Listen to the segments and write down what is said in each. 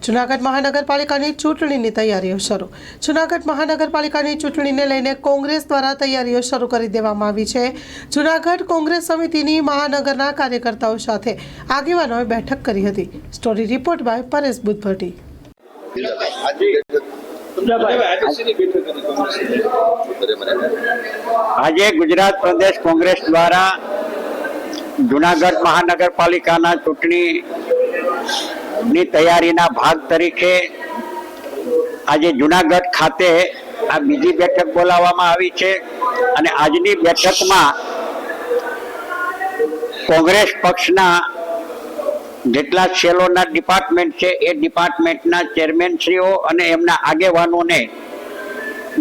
જૂનાગઢ મહાનગરપાલિકાની ચૂંટણીની તૈયારીઓ શરૂ. જૂનાગઢ મહાનગરપાલિકાની ચૂંટણીને લઈને કોંગ્રેસ દ્વારા તૈયારીઓ શરૂ કરી દેવામાં આવી છે. જૂનાગઢ કોંગ્રેસ સમિતિની મહાનગરના કાર્યકર્તાઓ સાથે આગેવાનોએ બેઠક કરી હતી. Story report by Paresh Buddhbhatti. આજે ગુજરાત પ્રદેશ કોંગ્રેસ દ્વારા જૂનાગઢ મહાનગરપાલિકાના ચૂંટણીની તૈયારીના ભાગ તરીકે આજે જૂનાગઢ ખાતે આ બીજી બેઠક બોલાવવામાં આવી છે અને આજની બેઠકમાં કોંગ્રેસ પક્ષના જેટલા સેલોના ડિપાર્ટમેન્ટ છે એ ડિપાર્ટમેન્ટના ચેરમેનશ્રીઓ અને એમના આગેવાનોને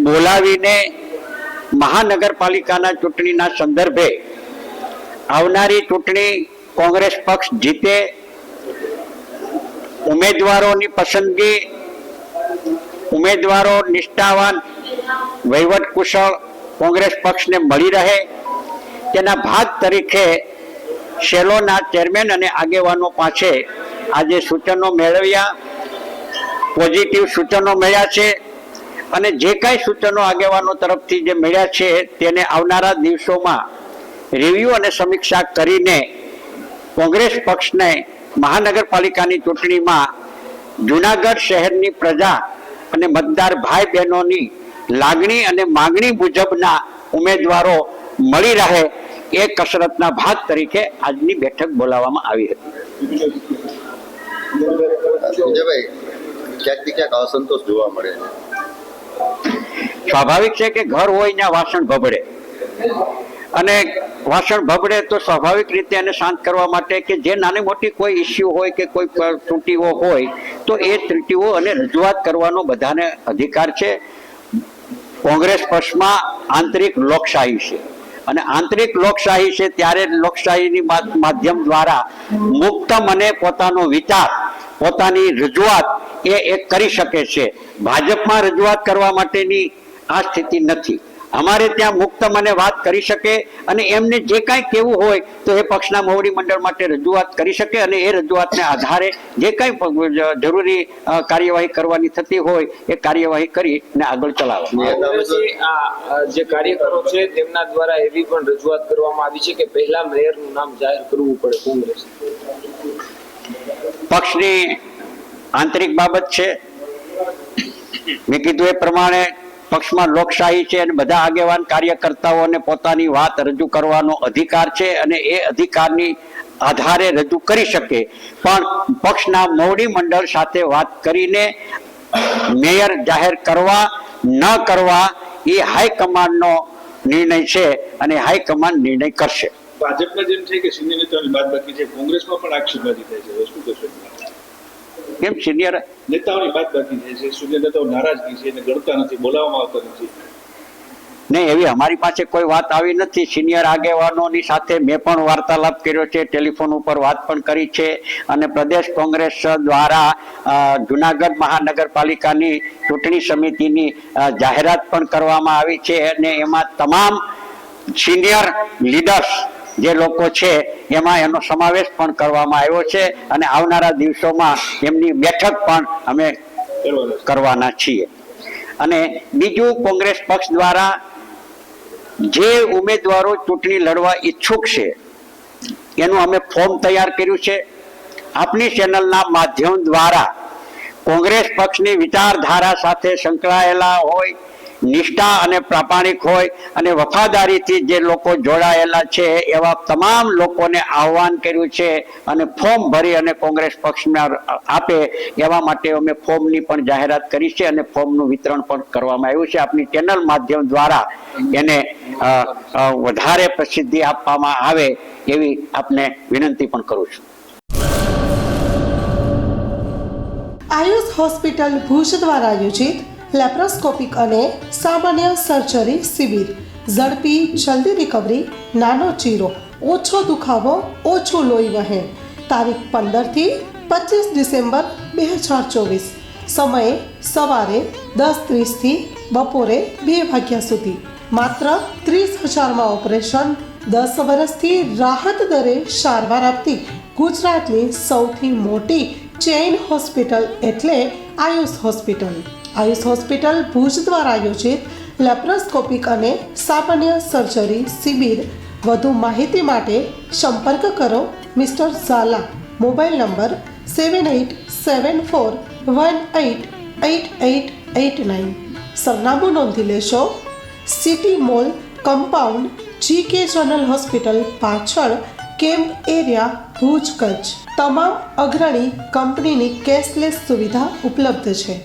બોલાવીને મહાનગરપાલિકાના ચૂંટણીના સંદર્ભે આવનારી ચૂંટણી કોંગ્રેસ પક્ષ જીતે, ઉમેદવારોની પસંદગી, ઉમેદવારો નિષ્ઠાવાન, વહીવટ કુશળ કોંગ્રેસ પક્ષને મળી રહે તેના ભાગ તરીકે સેલોના ચેરમેન અને આગેવાનો પાસે આજે સૂચનો મેળવ્યા, પોઝિટિવ સૂચનો મળ્યા છે અને જે કાંઈ સૂચનો આગેવાનો તરફથી જે મળ્યા છે તેને આવનારા દિવસોમાં રિવ્યુ અને સમીક્ષા કરીને કોંગ્રેસ પક્ષને મહાનગરપાલિકાની ચૂંટણીમાં જૂનાગઢ શહેરની પ્રજા અને મતદાર ભાઈ બહેનોની લાગણી અને માંગણી મુજબના ઉમેદવારો મળી રહે એ કસરતના ભાગ તરીકે આજની બેઠક બોલાવવામાં આવી હતી. ક્યાંક અસંતોષ જોવા મળે. સ્વાભાવિક છે કે ઘર હોય ત્યાં વાસણ ભભડે અને વાસણ ભભડે તો સ્વાભાવિક રીતે એને શાંત કરવા માટે કે જે નાની મોટી કોઈ ઇસ્યુ હોય કે કોઈ ત્રુટીઓ હોય તો એ ત્રુટીઓ અને રજૂઆત કરવાનો બધાને અધિકાર છે. કોંગ્રેસ પક્ષમાં આંતરિક લોકશાહી છે અને આંતરિક લોકશાહી છે ત્યારે લોકશાહીની માધ્યમ દ્વારા મુક્ત મને પોતાનો વિચાર, પોતાની રજૂઆત એ કરી શકે છે. ભાજપમાં રજૂઆત કરવા માટેની આ સ્થિતિ નથી. અમારે ત્યાં મુક્ત મને વાત કરી શકે અને એમને જે કાંઈ કહેવું હોય તો એ પક્ષના મોવડી મંડળ માટે રજૂઆત કરી શકે અને એ રજૂઆતને આધારે જે કાંઈ જરૂરી કાર્યવાહી કરવાની થતી હોય એ કાર્યવાહી કરીને આગળ ચલાવે. જે કાર્યકરો છે તેમના દ્વારા એવી પણ રજૂઆત કરવામાં આવી છે કે પહેલા મેયરનું નામ જાહેર કરવું પડે. કોંગ્રેસ પક્ષની આંતરિક બાબત છે. મેં કીધું એ પ્રમાણે પક્ષમાં લોકશાહી છે અને બધા આગેવાન કાર્યકર્તાઓને પોતાની વાત રજૂ કરવાનો અધિકાર છે અને એ અધિકારની આધારે રજૂ કરી શકે, પણ પક્ષના મોવડી મંડળ સાથે વાત કરીને મેયર જાહેર કરવા ન કરવા એ હાઈકમાન્ડનો નિર્ણય છે અને હાઈકમાન્ડ નિર્ણય કરશે. ભાજપમાં જેમ છે કે સિનિયર નેતાઓની બાદબાકી છે, કોંગ્રેસમાં પણ આક્ષેપબાજી થાય છે, શું કહેશો? કેમ સિનિયર નેતાઓની બાદબાકી થાય છે, સિનિયર નેતાઓ નારાજગી છે, એને ગણતા નથી, બોલાવવામાં આવતા નથી? નહીં, એવી અમારી પાસે કોઈ વાત આવી નથી. સિનિયર આગેવાનોની સાથે મેં પણ વાર્તાલાપ કર્યો છે, ટેલિફોન ઉપર વાત પણ કરી છે અને પ્રદેશ કોંગ્રેસ દ્વારા જૂનાગઢ મહાનગરપાલિકાની ચૂંટણી સમિતિની જાહેરાત પણ કરવામાં આવી છે અને એમાં તમામ સિનિયર લીડર્સ જે લોકો છે એમાં એનો સમાવેશ પણ કરવામાં આવ્યો છે અને આવનારા દિવસોમાં એમની બેઠક પણ અમે કરવાના છીએ. અને બીજું, કોંગ્રેસ પક્ષ દ્વારા જે ઉમેદવારો ચૂંટણી લડવા ઈચ્છુક છે એનું અમે ફોર્મ તૈયાર કર્યું છે. આપની ચેનલના માધ્યમ દ્વારા કોંગ્રેસ પક્ષની વિચારધારા સાથે સંકળાયેલા હોય, નિષ્ઠા અને પ્રામાણિક હોય અને વફાદારીથી જે લોકો જોડાયેલા છે એવા તમામ લોકોને આહ્વાન કર્યું છે અને ફોર્મ ભરી અને કોંગ્રેસ પક્ષમાં આપે એવા માટે અમે ફોર્મની પણ જાહેરાત કરી છે અને ફોર્મનું વિતરણ પણ કરવામાં આવ્યું છે. આપની ચેનલ માધ્યમ દ્વારા એને વધારે પ્રસિદ્ધિ આપવામાં આવે એવી આપને વિનંતી પણ કરું છું. આયુષ હોસ્પિટલ ભુજ દ્વારા આયોજિત લેપ્રોસ્કોપિક અને સામાન્ય સર્જરી શિબિર. ઝડપી જલ્દી રિકવરી, નાનો ચીરો, ઓછો દુખાવો, ઓછું લોહી વહેણ. તારીખ 15 થી 25 ડિસેમ્બર 2024. સમયે સવારે 10:30 થી બપોરે 2 વાગ્યા સુધી. માત્ર 30,000માં ઓપરેશન. 10 વર્ષથી રાહત દરે સારવાર આપતી ગુજરાતની સૌથી મોટી ચેઇન હોસ્પિટલ એટલે આયુષ હોસ્પિટલ. આયુષ હોસ્પિટલ ભુજ દ્વારા આયોજિત લેપ્રોસ્કોપિક અને સામાન્ય સર્જરી શિબિર. વધુ માહિતી માટે સંપર્ક કરો મિસ્ટર ઝાલા. Mobile number 7874188889. સરનામું નોંધી લેશો. City mall compound, GK general hospital પાછળ, કેમ્પ એરિયા, ભુજ, કચ્છ. તમામ અગ્રણી કંપનીની કેશલેસ સુવિધા ઉપલબ્ધ છે.